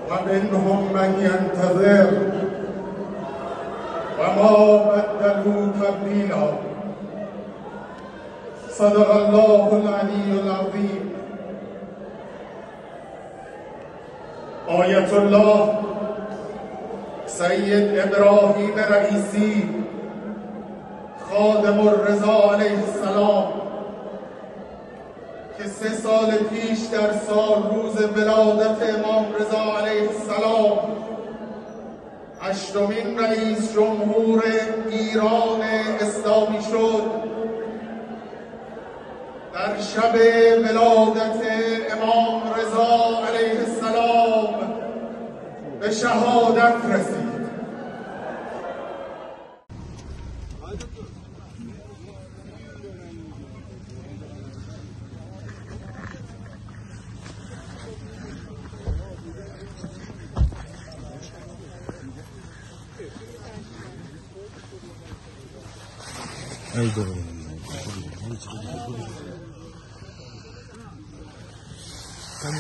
ومنهم من ينتظر وما بدلوا تبدیلا. صدق الله العلی العظیم. آیت الله سید ابراهیم رئیسی خادم الرضا علیه السلام که 3 سال پیش در سال روز ولادت امام رضا علیه السلام 8مین رئیس جمهور ایران اسلامی شد، در شب ولادت امام رضا علیه السلام به شهادت رسید. Kami